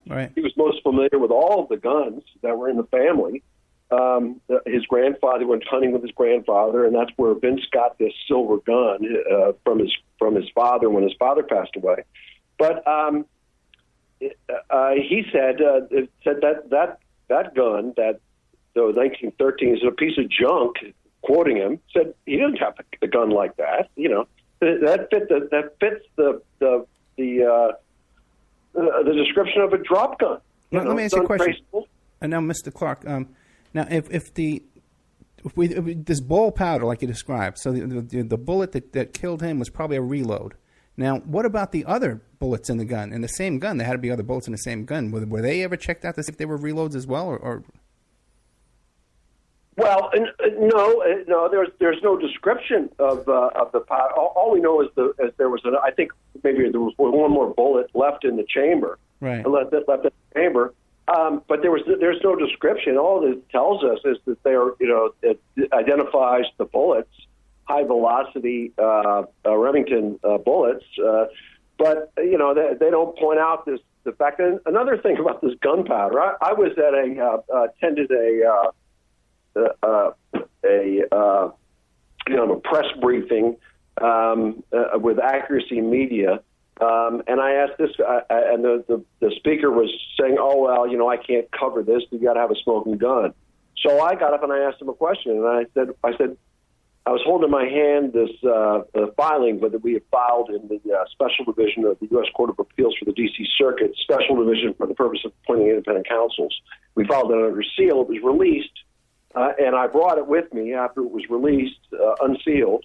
Right. He was most familiar with all of the guns that were in the family. His grandfather went hunting with his grandfather, and that's where Vince got this silver gun from his father when his father passed away. But he said that gun, that the 1913, is a piece of junk. Quoting him, said he didn't have a gun like that. That fits the description of a drop gun. Let me ask you a question. And now, Mr. Clarke, now if this ball powder, like you described, so the bullet that killed him was probably a reload. Now, what about the other bullets in the gun? In the same gun, there had to be other bullets in the same gun. Were they ever checked out to see if they were reloads as well, or? Well, no. There's no description of the powder. All we know is there was I think maybe there was one more bullet left in the chamber. Right. Left in the chamber. But there's no description. All it tells us is that it identifies the bullets, high velocity Remington bullets. But they don't point out the fact. And another thing about this gunpowder, I was at attended a press briefing with Accuracy Media, and I asked this, and the speaker was saying, "Oh well, I can't cover this. You got to have a smoking gun." So I got up and I asked him a question, and I said, I was holding in my hand this filing that we had filed in the Special Division of the U.S. Court of Appeals for the D.C. Circuit, Special Division for the purpose of appointing independent counsels. We filed it under seal. It was released. And I brought it with me after it was released, unsealed.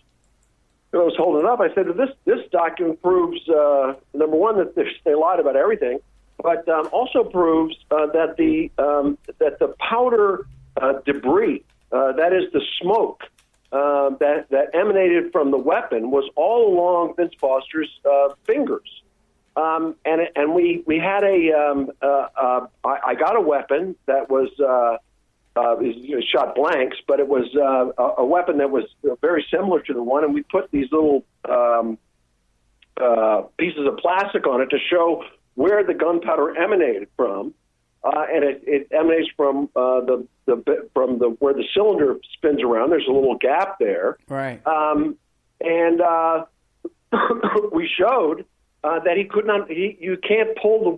And I was holding it up. I said, this document proves, number one, that they lied about everything, but also proves that the powder debris, that is the smoke that emanated from the weapon, was all along Vince Foster's fingers. And we had I got a weapon that was shot blanks, but it was a weapon that was very similar to the one, and we put these little pieces of plastic on it to show where the gunpowder emanated from, and it emanates from where the cylinder spins around. There's a little gap there, right? And we showed that he could not. You can't pull the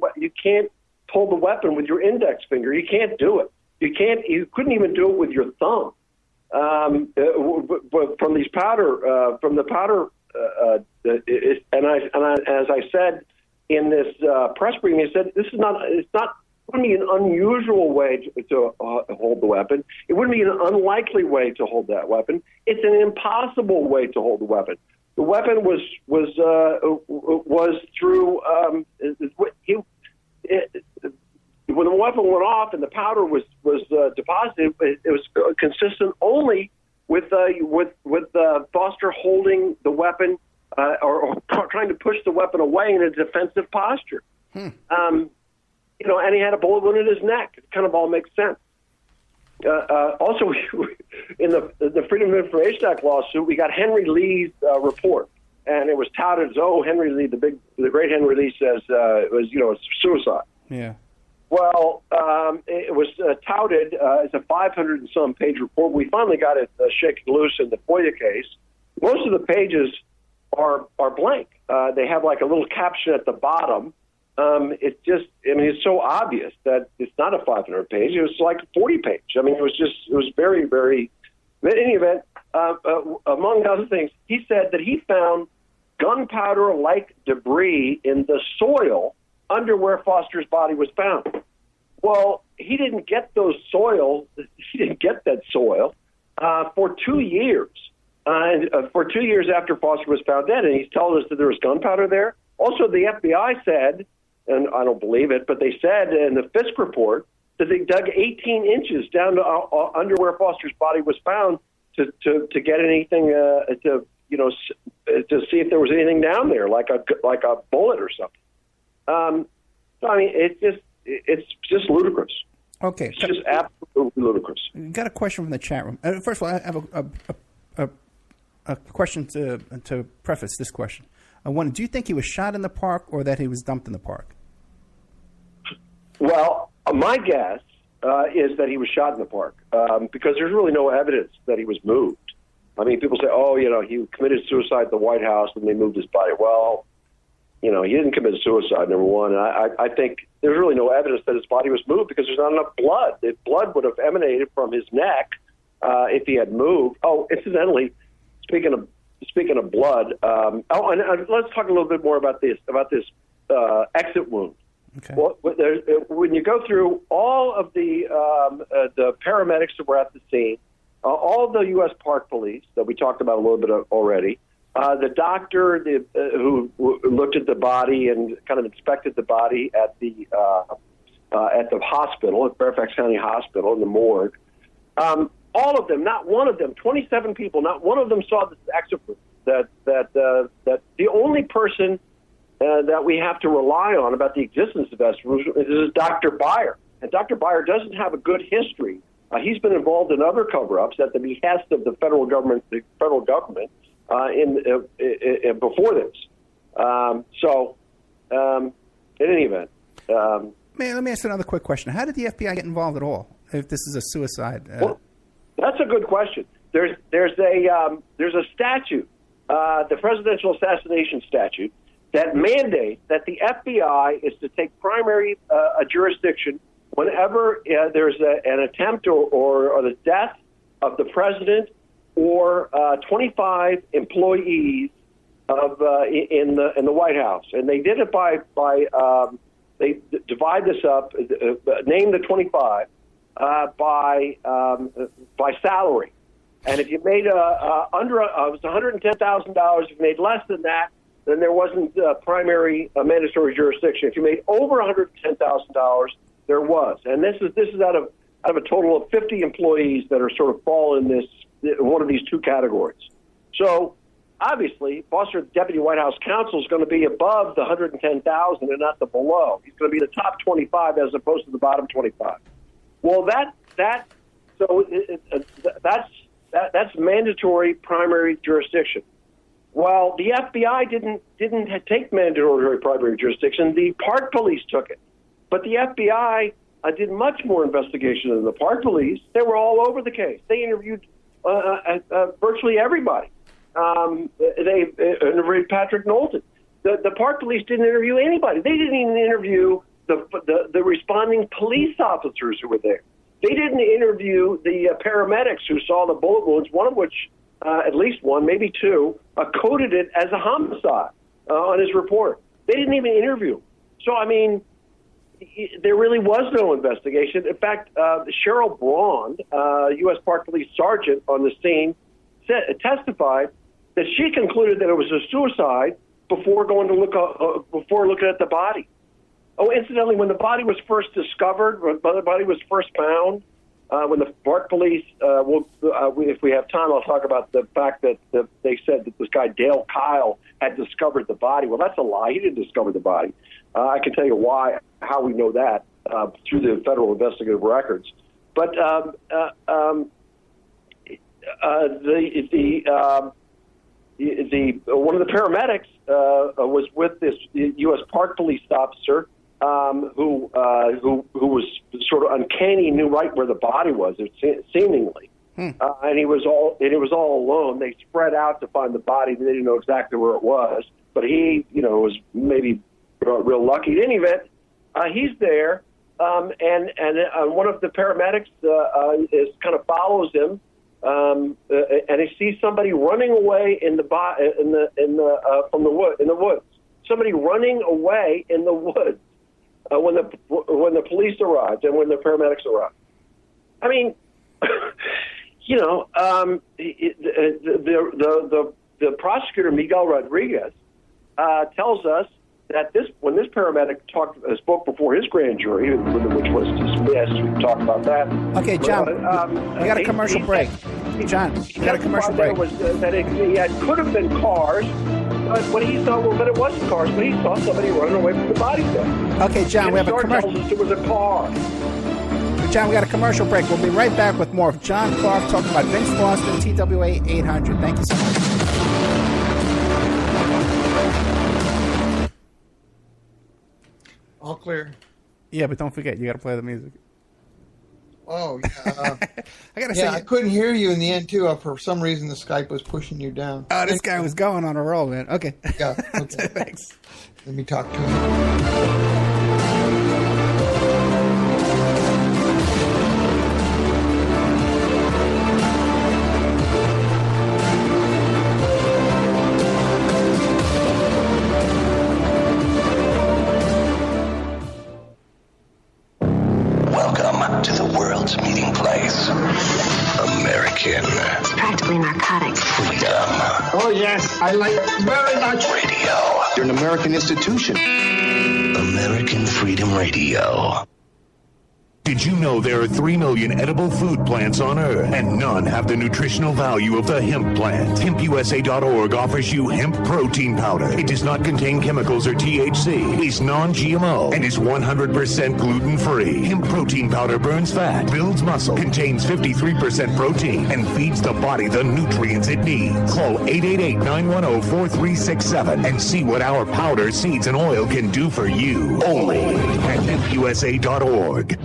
weapon with your index finger. You can't do it. You couldn't even do it with your thumb. From these powder, from the powder, as I said in this press briefing, I said it's not wouldn't be an unusual way to hold the weapon. It wouldn't be an unlikely way to hold that weapon. It's an impossible way to hold the weapon. The weapon was through when the weapon went off and the powder was deposited, it was consistent only with Foster holding the weapon or trying to push the weapon away in a defensive posture. And he had a bullet wound in his neck. It kind of all makes sense. Also, in the Freedom of Information Act lawsuit, we got Henry Lee's report, and it was touted as, Henry Lee, the great Henry Lee says it was it's suicide. Yeah. Well, it was touted as a 500 and some page report. We finally got it shaken loose in the FOIA case. Most of the pages are blank. They have like a little caption at the bottom. It's so obvious that it's not a 500 page. It was like a 40 page. It was very, very, in any event, among other things, he said that he found gunpowder-like debris in the soil under where Foster's body was found. Well, he didn't get that soil for 2 years. For 2 years after Foster was found dead, and he's telling us that there was gunpowder there. Also, the FBI said, and I don't believe it, but they said in the Fisk report that they dug 18 inches down to under where Foster's body was found to get anything to see if there was anything down there, like a bullet or something. It's just ludicrous. Okay, it's just absolutely ludicrous. Got a question from the chat room. First of all, I have a question to preface this question. Do you think he was shot in the park or that he was dumped in the park? Well, my guess is that he was shot in the park because there's really no evidence that he was moved. I mean, people say, oh, he committed suicide at the White House and they moved his body. Well, he didn't commit suicide, number one. And I think there's really no evidence that his body was moved because there's not enough blood. The blood would have emanated from his neck if he had moved. Oh, incidentally, speaking of blood, and let's talk a little bit more about this exit wound. Okay. Well, when you go through all of the paramedics that were at the scene, all of the U.S. Park Police that we talked about a little bit already, the doctor who looked at the body and kind of inspected the body at the hospital, at Fairfax County Hospital in the morgue, all of them, not one of them, 27 people, not one of them saw this exit wound. That the only person that we have to rely on about the existence of exit is Dr. Beyer. And Dr. Beyer doesn't have a good history. He's been involved in other cover-ups at the behest of the federal government before this. In any event. Let me ask another quick question. How did the FBI get involved at all if this is a suicide? Well, that's a good question. There's a statute, the presidential assassination statute, that mandates that the FBI is to take primary jurisdiction whenever there's an attempt or the death of the president or 25 employees of in the White House, and they did it by they divide this up, name the 25 by salary, and if you made it was $110,000. If you made less than that, then there wasn't primary mandatory jurisdiction. If you made over $110,000, there was, and this is out of a total of 50 employees that are sort of fall in this one of these two categories. So obviously, Foster Deputy White House Counsel is going to be above the 110,000 and not the below. He's going to be the top 25 as opposed to the bottom 25. Well, that's mandatory primary jurisdiction. Well, the FBI didn't take mandatory primary jurisdiction. The Park Police took it. But the FBI did much more investigation than the Park Police. They were all over the case. They interviewed virtually everybody. They interviewed Patrick Knowlton. The Park Police didn't interview anybody. They didn't even interview the responding police officers who were there. They didn't interview the paramedics who saw the bullet wounds, one of which, at least one, maybe two, coded it as a homicide on his report. They didn't even interview. So, I mean, there really was no investigation. In fact, Cheryl Braun, U.S. Park Police sergeant on the scene, testified that she concluded that it was a suicide before going to before looking at the body. Oh, incidentally, when the body was first discovered, when the body was first found, when the Park Police, if we have time, I'll talk about the fact that they said that this guy, Dale Kyle, had discovered the body. Well, that's a lie. He didn't discover the body. I can tell you how we know that through the federal investigative records. But one of the paramedics was with this U.S. Park Police officer who was sort of uncanny, knew right where the body was, seemingly, and it was all alone. They spread out to find the body. They didn't know exactly where it was, but he, was maybe real lucky. In any event, he's there, and one of the paramedics kind of follows him. And he sees somebody running away from the woods. Somebody running away in the woods when the police arrived and when the paramedics arrived. I mean, the prosecutor Miguel Rodriguez tells us that when this paramedic spoke before his grand jury, which was dismissed, we can talk about that. Okay, John, we got a commercial break. John, we got a commercial break. It could have been cars, but when he saw, but it wasn't cars, but he saw somebody running away from the body there. Okay, John, we have a commercial. Tells us it was a car. John, we got a commercial break. We'll be right back with more of John Clarke talking about Vince Foster, TWA 800. Thank you so much. All clear. Yeah, but don't forget, you got to play the music. Oh, yeah. I got to say, I couldn't hear you in the end, too. For some reason, the Skype was pushing you down. Oh, this guy was going on a roll, man. Okay. Yeah, okay. Thanks. Let me talk to him. Welcome to the world's meeting place. American. It's practically narcotics. Freedom. Oh, yes, I like it very much. Radio. You're an American institution. American Freedom Radio. Did you know there are 3 million edible food plants on Earth, and none have the nutritional value of the hemp plant? HempUSA.org offers you hemp protein powder. It does not contain chemicals or THC, is non-GMO, and is 100% gluten-free. Hemp protein powder burns fat, builds muscle, contains 53% protein, and feeds the body the nutrients it needs. Call 888-910-4367 and see what our powder, seeds, and oil can do for you. Only at HempUSA.org.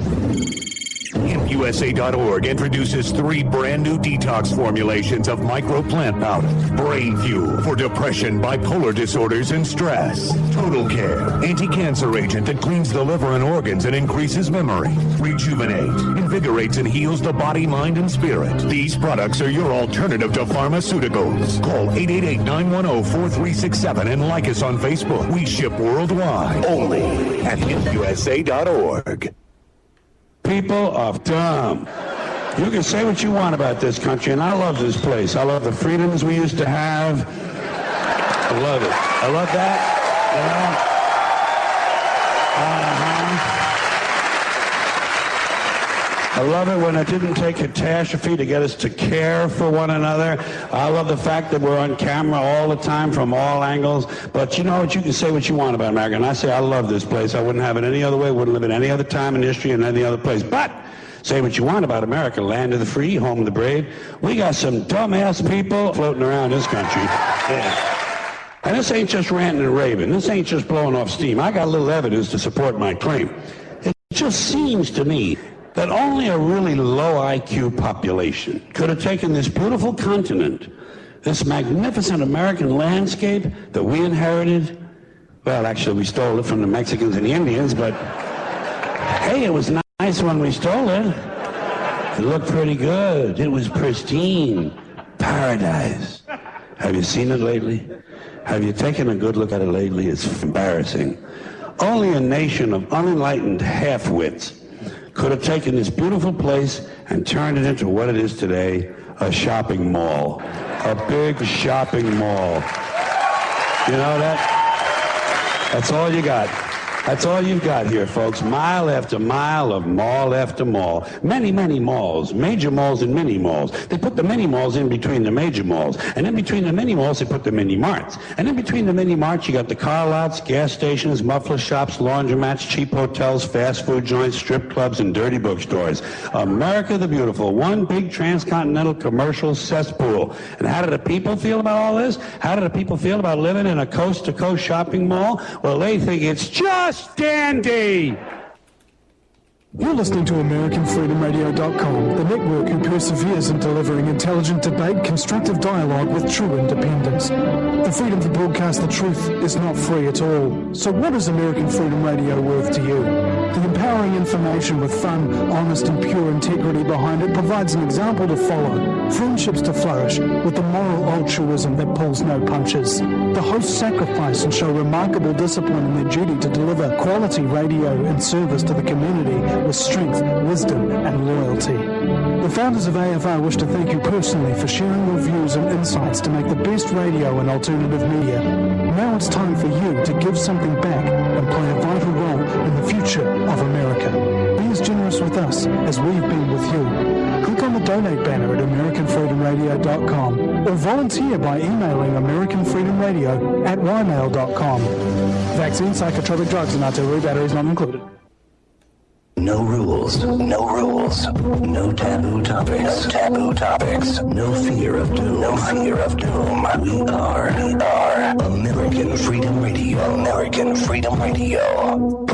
HempUSA.org introduces 3 brand new detox formulations of microplant powder. Brain Fuel for depression, bipolar disorders, and stress. Total Care, anti-cancer agent that cleans the liver and organs and increases memory. Rejuvenate, invigorates and heals the body, mind, and spirit. These products are your alternative to pharmaceuticals. Call 888-910-4367 and like us on Facebook. We ship worldwide. Only at HempUSA.org. People of dumb. You can say what you want about this country, and I love this place. I love the freedoms we used to have. I love it. I love that. I love it when it didn't take catastrophe to get us to care for one another. I love the fact that we're on camera all the time from all angles. But you know what? You can say what you want about America. And I say I love this place. I wouldn't have it any other way. Wouldn't live in any other time in history and any other place. But say what you want about America, land of the free, home of the brave. We got some dumbass people floating around this country. Yeah. And this ain't just ranting and raving. This ain't just blowing off steam. I got a little evidence to support my claim. It just seems to me that only a really low IQ population could have taken this beautiful continent, this magnificent American landscape that we inherited. Well, actually, we stole it from the Mexicans and the Indians, but hey, it was nice when we stole it. It looked pretty good. It was pristine. Paradise. Have you seen it lately? Have you taken a good look at it lately? It's embarrassing. Only a nation of unenlightened half-wits could have taken this beautiful place and turned it into what it is today, a shopping mall. A big shopping mall. You know that? That's all you got. That's all you've got here, folks. Mile after mile of mall after mall. Many, many malls. Major malls and mini malls. They put the mini malls in between the major malls. And in between the mini malls, they put the mini marts. And in between the mini marts, you got the car lots, gas stations, muffler shops, laundromats, cheap hotels, fast food joints, strip clubs, and dirty bookstores. America the Beautiful. One big transcontinental commercial cesspool. And how do the people feel about all this? How do the people feel about living in a coast-to-coast shopping mall? Well, they think it's just dandy. You're listening to AmericanFreedomRadio.com, the network who perseveres in delivering intelligent debate, constructive dialogue with true independence. The freedom to broadcast the truth is not free at all. So what is American Freedom Radio worth to you? The empowering information with fun, honest and pure integrity behind it provides an example to follow, friendships to flourish, with the moral altruism that pulls no punches. The hosts sacrifice and show remarkable discipline in their duty to deliver quality radio and service to the community with strength, wisdom, and loyalty. The founders of AFR wish to thank you personally for sharing your views and insights to make the best radio and alternative media. Now it's time for you to give something back and play a vital role in the future of America. Be as generous with us as we've been with you. Click on the donate banner at AmericanFreedomRadio.com or volunteer by emailing AmericanFreedomRadio@ymail.com. Vaccine, psychotropic drugs, and artillery batteries not included. No rules, no rules, no taboo topics, no taboo topics, no fear of doom, no fear of doom. We are American Freedom Radio, American Freedom Radio.